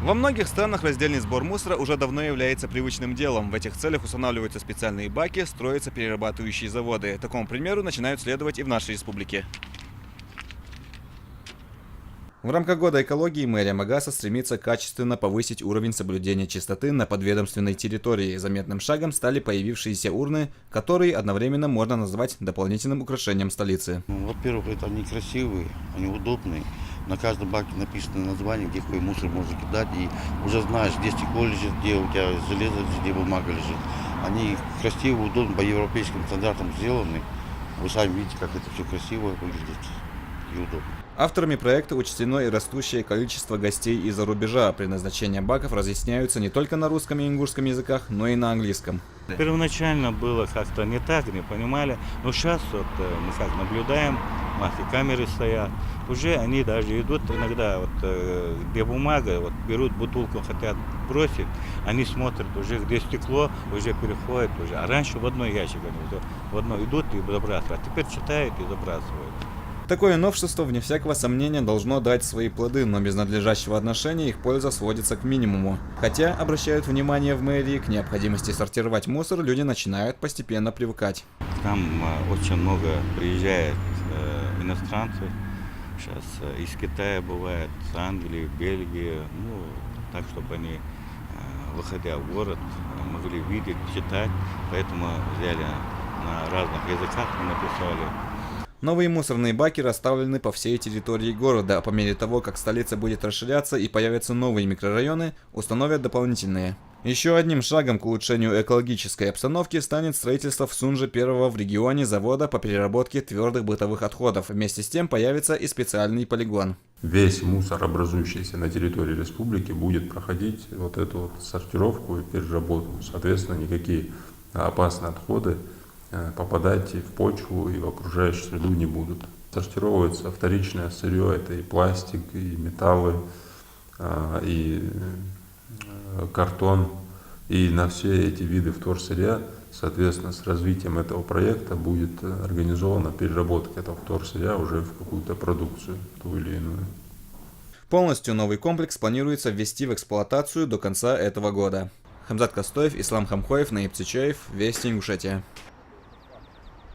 Во многих странах раздельный сбор мусора уже давно является привычным делом. В этих целях устанавливаются специальные баки, строятся перерабатывающие заводы. Такому примеру начинают следовать и в нашей республике. В рамках Года экологии мэрия Магаса стремится качественно повысить уровень соблюдения чистоты на подведомственной территории. Заметным шагом стали появившиеся урны, которые одновременно можно назвать дополнительным украшением столицы. Во-первых, это они красивые, они удобные. На каждом баке написано название, где какой мусор можно кидать. И уже знаешь, где стекло лежит, где у тебя железо лежит, где бумага лежит. Они красивые, удобные, по европейским стандартам сделаны. Вы сами видите, как это все красиво выглядит и удобно. Авторами проекта учтено и растущее количество гостей из-за рубежа. Предназначение баков разъясняются не только на русском и ингушском языках, но и на английском. Первоначально было как-то не так, не понимали, но сейчас вот мы как наблюдаем, и камеры стоят, уже они даже идут иногда, где бумага, берут бутылку, хотят бросить, они смотрят уже, где стекло, уже переходят уже. А раньше в одной ящик, в одной идут и забрасывают, а теперь читают и забрасывают. Такое новшество, вне всякого сомнения, должно дать свои плоды, но без надлежащего отношения их польза сводится к минимуму. Хотя обращают внимание в мэрии к необходимости сортировать мусор, люди начинают постепенно привыкать. К нам очень много приезжает иностранцев, сейчас из Китая бывает, с Англии, Бельгии, так, чтобы они, выходя в город, могли видеть, читать, поэтому взяли на разных языках, мы написали. Новые мусорные баки расставлены по всей территории города, а по мере того, как столица будет расширяться и появятся новые микрорайоны, установят дополнительные. Еще одним шагом к улучшению экологической обстановки станет строительство в Сунже первого в регионе завода по переработке твердых бытовых отходов. Вместе с тем появится и специальный полигон. Весь мусор, образующийся на территории республики, будет проходить эту сортировку и переработку. Соответственно, никакие опасные отходы попадать и в почву, и в окружающую среду не будут. Сортировывается вторичное сырье, это и пластик, и металлы, и картон, и на все эти виды вторсырья, соответственно, с развитием этого проекта будет организована переработка этого вторсырья уже в какую-то продукцию, ту или иную. Полностью новый комплекс планируется ввести в эксплуатацию до конца этого года. Хамзат Костоев, Ислам Хамхоев, Наиб Цичаев, Вести Ингушетия.